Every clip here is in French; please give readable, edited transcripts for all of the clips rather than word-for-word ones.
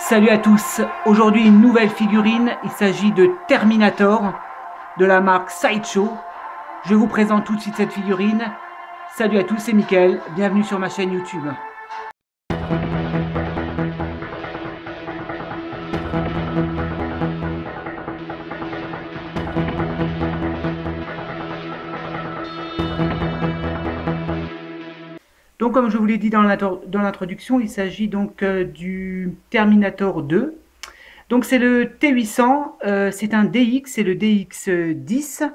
Salut à tous, aujourd'hui une nouvelle figurine, il s'agit de Terminator de la marque Sideshow. Je vous présente tout de suite cette figurine. Salut à tous, c'est Mickaël, bienvenue sur ma chaîne YouTube. Donc comme je vous l'ai dit dans l'introduction, il s'agit donc du Terminator 2. Donc c'est le T800, c'est un DX, c'est le DX10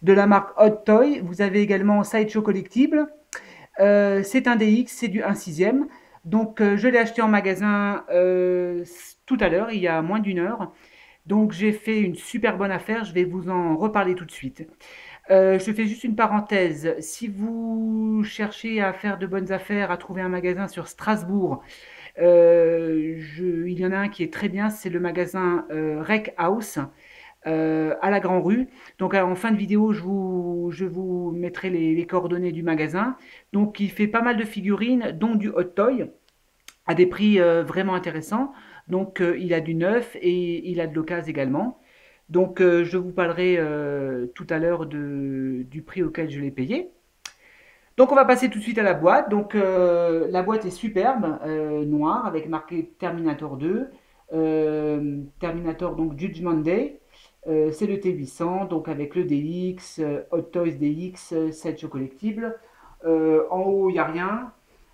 de la marque Hot Toy. Vous avez également Sideshow Collectible. C'est un DX, c'est du 1/6. Donc je l'ai acheté en magasin tout à l'heure, il y a moins d'une heure. Donc j'ai fait une super bonne affaire, je vais vous en reparler tout de suite. Je fais juste une parenthèse. Si vous cherchez à faire de bonnes affaires, à trouver un magasin sur Strasbourg, il y en a un qui est très bien, c'est le magasin Rec House à la Grand Rue. Donc en fin de vidéo, je vous mettrai les coordonnées du magasin. Donc il fait pas mal de figurines, dont du Hot Toy, à des prix vraiment intéressants. Donc il a du neuf et il a de l'occasion également. Donc je vous parlerai tout à l'heure du prix auquel je l'ai payé. Donc on va passer tout de suite à la boîte. Donc la boîte est superbe, noire, avec marqué Terminator 2. Terminator donc Judgment Day. C'est le T800, donc avec le DX, Hot Toys DX, Sideshow Collectible. En haut, il n'y a rien.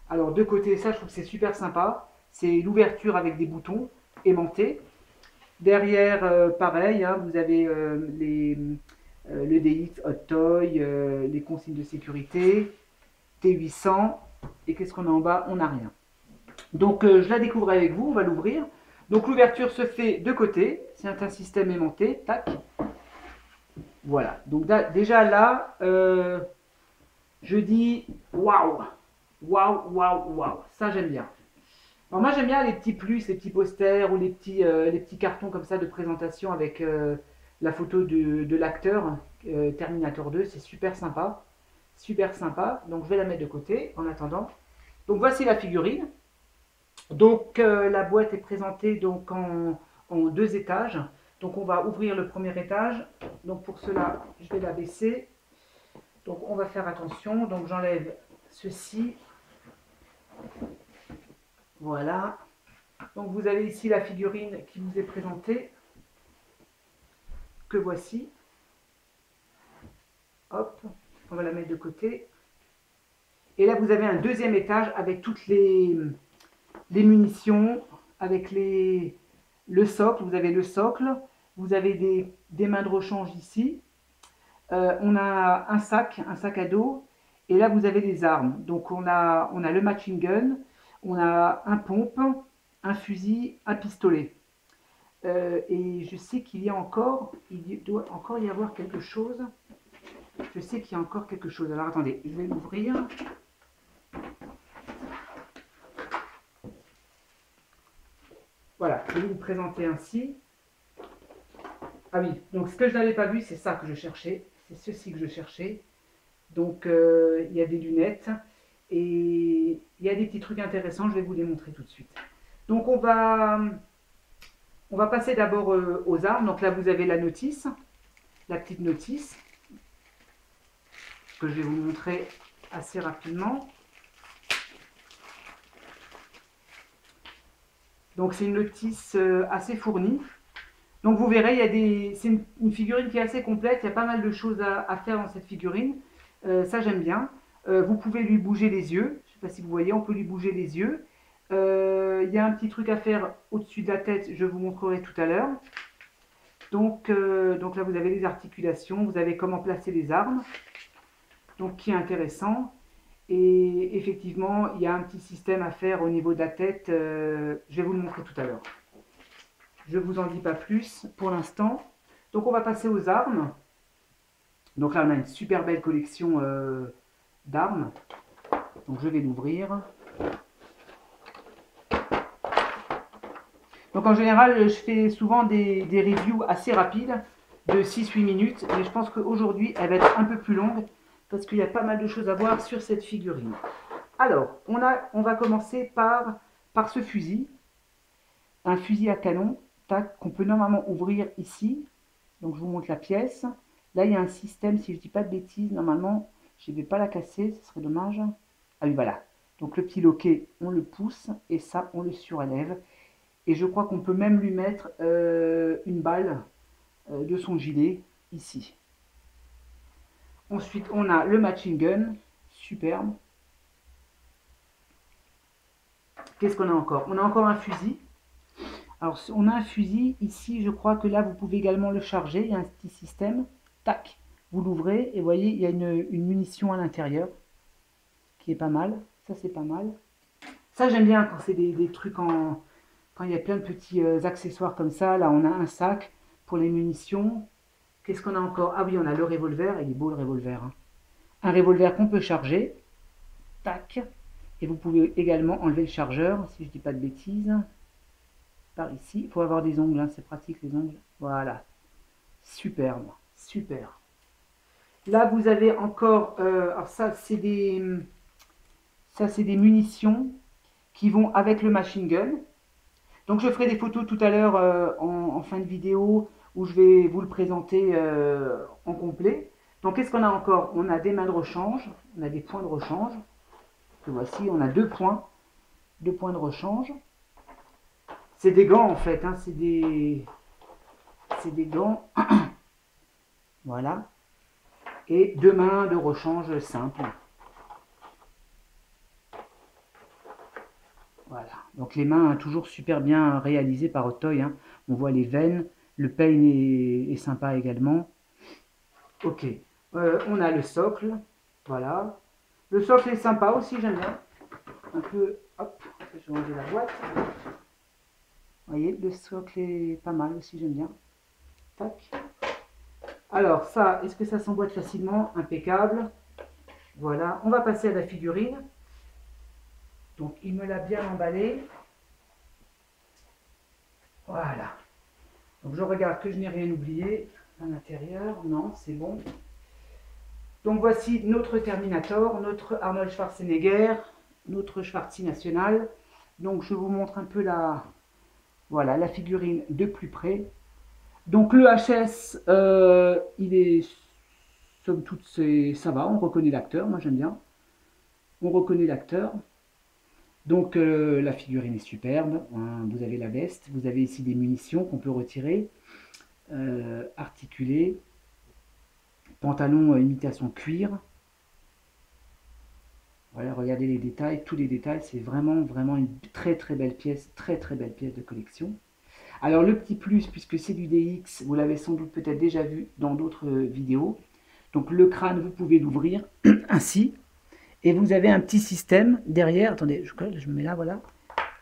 Alors de côté, ça je trouve que c'est super sympa. C'est l'ouverture avec des boutons aimantés. Derrière, pareil, hein, vous avez le DX Hot Toy, les consignes de sécurité, T800. Et qu'est-ce qu'on a en bas? On n'a rien. Donc je la découvre avec vous, on va l'ouvrir. Donc l'ouverture se fait de côté, c'est un système aimanté, tac. Voilà, donc déjà là, je dis waouh, waouh, waouh, waouh, ça j'aime bien. Alors moi j'aime bien les petits plus, les petits posters ou les petits cartons comme ça de présentation avec la photo de l'acteur Terminator 2, c'est super sympa. Super sympa, donc je vais la mettre de côté en attendant. Donc voici la figurine. Donc la boîte est présentée donc en deux étages. Donc on va ouvrir le premier étage. Donc pour cela, je vais la baisser. Donc on va faire attention. Donc j'enlève ceci. Voilà. Donc vous avez ici la figurine qui vous est présentée. Que voici. Hop, on va la mettre de côté. Et là vous avez un deuxième étage avec toutes les munitions, avec le socle, vous avez le socle, vous avez des mains de rechange ici, on a un sac à dos, et là vous avez des armes. Donc on a le machine gun, on a un pompe, un fusil, un pistolet. Et je sais qu'il doit encore y avoir quelque chose. Je sais qu'il y a encore quelque chose. Alors attendez, je vais l'ouvrir. Voilà, je vais vous présenter ainsi. Ah oui, donc ce que je n'avais pas vu, c'est ça que je cherchais. C'est ceci que je cherchais. Donc il y a des lunettes et il y a des petits trucs intéressants, je vais vous les montrer tout de suite. Donc on va passer d'abord aux armes. Donc là vous avez la notice, la petite notice, que je vais vous montrer assez rapidement. Donc c'est une notice assez fournie. Donc vous verrez, c'est une figurine qui est assez complète, il y a pas mal de choses à faire dans cette figurine. Ça j'aime bien. Vous pouvez lui bouger les yeux, je ne sais pas si vous voyez, on peut lui bouger les yeux. Il y a un petit truc à faire au-dessus de la tête, je vous montrerai tout à l'heure. Donc là vous avez les articulations, vous avez comment placer les armes, donc qui est intéressant. Et effectivement, il y a un petit système à faire au niveau de la tête, je vais vous le montrer tout à l'heure. Je ne vous en dis pas plus pour l'instant. Donc on va passer aux armes. Donc là on a une super belle collection d'armes. Donc je vais l'ouvrir. Donc en général je fais souvent des reviews assez rapides de 6-8 minutes. Mais je pense qu'aujourd'hui elle va être un peu plus longue parce qu'il y a pas mal de choses à voir sur cette figurine. Alors on va commencer par ce fusil. un fusil à canon, tac, qu'on peut normalement ouvrir ici. Donc je vous montre la pièce. Là, il y a un système, si je ne dis pas de bêtises, normalement, je ne vais pas la casser, ce serait dommage. Ah oui, voilà. Donc le petit loquet, on le pousse et ça, on le surélève. Et je crois qu'on peut même lui mettre une balle de son gilet ici. Ensuite, on a le machine gun, superbe. Qu'est-ce qu'on a encore? On a encore un fusil. Alors, on a un fusil ici, je crois que là, vous pouvez également le charger. Il y a un petit système. Tac, vous l'ouvrez et vous voyez, il y a une munition à l'intérieur qui est pas mal. Ça, c'est pas mal. Ça, j'aime bien quand c'est des trucs en... Quand il y a plein de petits accessoires comme ça. Là, on a un sac pour les munitions. Qu'est-ce qu'on a encore? Ah oui, on a le revolver. Il est beau, le revolver, hein. Un revolver qu'on peut charger. Tac. Et vous pouvez également enlever le chargeur, si je dis pas de bêtises. Par ici. Il faut avoir des ongles, hein, c'est pratique les ongles. Voilà. Superbe. Super. Là, vous avez encore... alors ça, c'est des munitions qui vont avec le machine gun. Donc, je ferai des photos tout à l'heure en fin de vidéo où je vais vous le présenter en complet. Donc, qu'est-ce qu'on a encore? On a des mains de rechange. On a des points de rechange. Que voici, on a deux points de rechange. C'est des gants en fait, hein, c'est des gants, voilà, et deux mains de rechange simples. Voilà, donc les mains toujours super bien réalisées par Otoy, hein. On voit les veines, le pain est sympa également. Ok, on a le socle, voilà. Le socle est sympa aussi, j'aime bien. Un peu, hop, je vais ranger la boîte. Vous voyez, le socle est pas mal aussi, j'aime bien. Tac. Alors ça, est-ce que ça s'emboîte facilement? Impeccable. Voilà, on va passer à la figurine. Donc il me l'a bien emballé. Voilà. Donc je regarde que je n'ai rien oublié à l'intérieur. Non, c'est bon. Donc voici notre Terminator, notre Arnold Schwarzenegger, notre Schwarzi national. Donc je vous montre un peu voilà, la figurine de plus près. Donc le HS, il est, somme toute, ça va, on reconnaît l'acteur, moi j'aime bien. On reconnaît l'acteur. Donc la figurine est superbe, hein. Vous avez la veste, vous avez ici des munitions qu'on peut retirer, articulées, pantalon imitation cuir. Voilà, regardez les détails, tous les détails, c'est vraiment une très belle pièce, très belle pièce de collection. Alors le petit plus, puisque c'est du DX, vous l'avez sans doute peut-être déjà vu dans d'autres vidéos. Donc le crâne, vous pouvez l'ouvrir ainsi. Et vous avez un petit système derrière, attendez, je me mets là, voilà.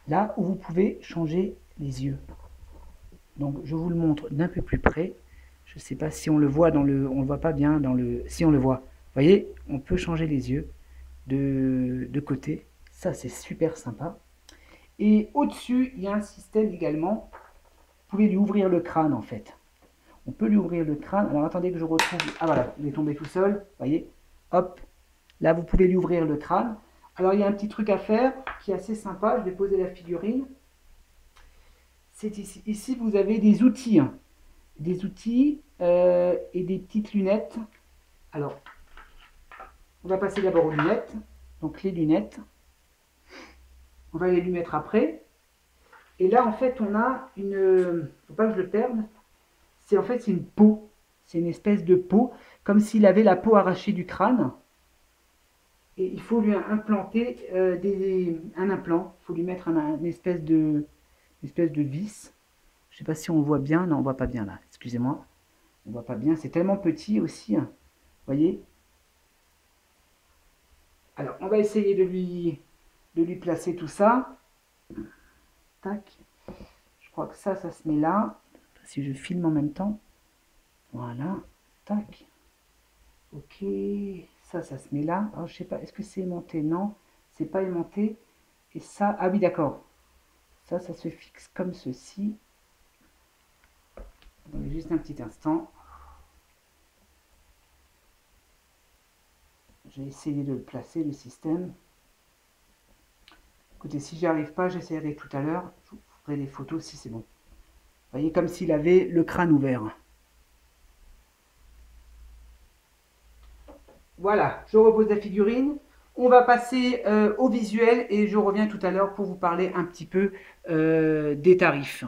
Là où vous pouvez changer les yeux. Donc je vous le montre d'un peu plus près. Je ne sais pas si on le voit on le voit pas bien dans le, si on le voit. Vous voyez, on peut changer les yeux de côté. Ça c'est super sympa. Et au-dessus, il y a un système également. Vous pouvez lui ouvrir le crâne en fait. On peut lui ouvrir le crâne. Alors attendez que je retrouve. Ah voilà, il est tombé tout seul. Vous voyez, hop. Là vous pouvez lui ouvrir le crâne. Alors il y a un petit truc à faire qui est assez sympa. Je vais poser la figurine. C'est ici. Ici, vous avez des outils. Hein. Des outils et des petites lunettes. Alors, on va passer d'abord aux lunettes. Donc, les lunettes. On va les lui mettre après. Et là, en fait, on a une... faut pas que je le perde. C'est en fait, c'est une peau. C'est une espèce de peau. Comme s'il avait la peau arrachée du crâne. Et il faut lui implanter un implant. Il faut lui mettre une espèce de vis. Je ne sais pas si on voit bien. Non, on ne voit pas bien là. Excusez-moi. On ne voit pas bien. C'est tellement petit aussi. Hein. Vous voyez? Alors, on va essayer de lui placer tout ça. Tac. Je crois que ça se met là. Si je filme en même temps. Voilà. Tac. Ok. Ça se met là. Alors, je sais pas. Est-ce que c'est aimanté? Non. C'est pas aimanté. Et ça. Ah oui, d'accord. Ça se fixe comme ceci. Attendez juste un petit instant. J'ai essayé de le placer, le système. Écoutez, si j'y arrive pas, j'essaierai tout à l'heure. Je vous montrer les photos si c'est bon. Vous voyez, comme s'il avait le crâne ouvert. Voilà, je repose la figurine. On va passer au visuel et je reviens tout à l'heure pour vous parler un petit peu des tarifs.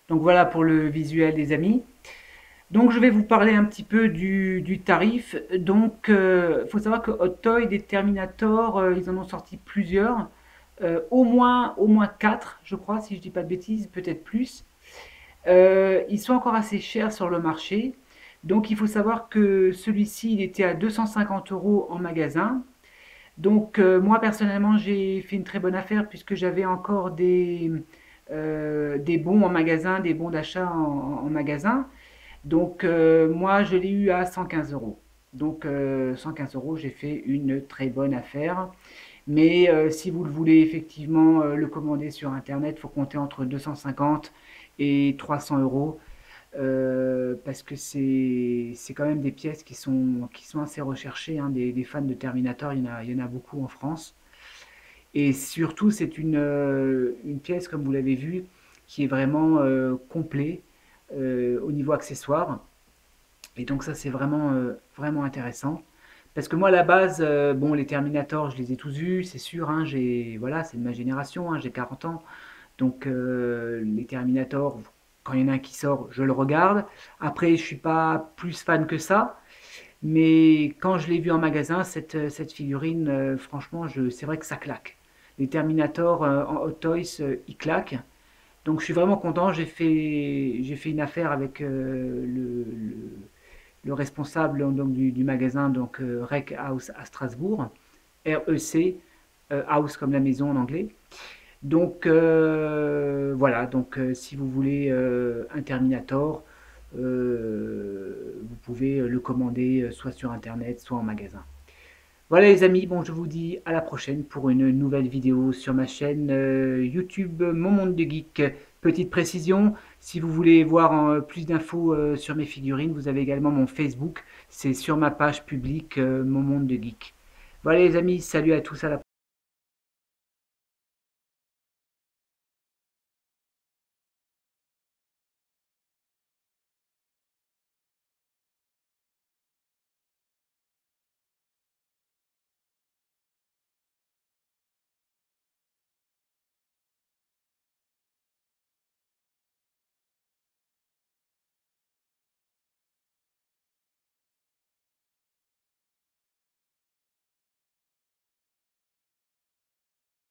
Donc voilà pour le visuel des amis. Donc je vais vous parler un petit peu du tarif. Donc il faut savoir que Hot Toys, des Terminator, ils en ont sorti plusieurs. Au moins 4, je crois, si je dis pas de bêtises, peut-être plus. Ils sont encore assez chers sur le marché. Donc il faut savoir que celui-ci, il était à 250 € en magasin. Donc moi personnellement, j'ai fait une très bonne affaire puisque j'avais encore des bons en magasin, des bons d'achat en magasin. Donc moi, je l'ai eu à 115 euros. Donc 115 euros, j'ai fait une très bonne affaire. Mais si vous le voulez effectivement le commander sur Internet, il faut compter entre 250 et 300 euros. Parce que c'est quand même des pièces qui sont assez recherchées, hein, des fans de Terminator, il y en a beaucoup en France. Et surtout, c'est une pièce, comme vous l'avez vu, qui est vraiment complet au niveau accessoire. Et donc ça, c'est vraiment intéressant. Parce que moi, à la base, bon, les Terminator, je les ai tous vus, c'est sûr, hein, voilà, c'est de ma génération, hein, j'ai 40 ans. Donc les Terminator, quand il y en a un qui sort, je le regarde. Après, je suis pas plus fan que ça. Mais quand je l'ai vu en magasin, cette figurine, franchement, c'est vrai que ça claque. Les Terminator en Hot Toys, ils claquent. Donc je suis vraiment content. J'ai fait une affaire avec le responsable donc, du magasin, donc Rec House à Strasbourg. REC, House comme la maison en anglais. Donc voilà, donc si vous voulez un Terminator, vous pouvez le commander soit sur internet, soit en magasin. Voilà les amis, bon je vous dis à la prochaine pour une nouvelle vidéo sur ma chaîne YouTube Mon Monde de Geek. Petite précision, si vous voulez voir plus d'infos sur mes figurines, vous avez également mon Facebook, c'est sur ma page publique Mon Monde de Geek. Voilà les amis, salut à tous, à la prochaine.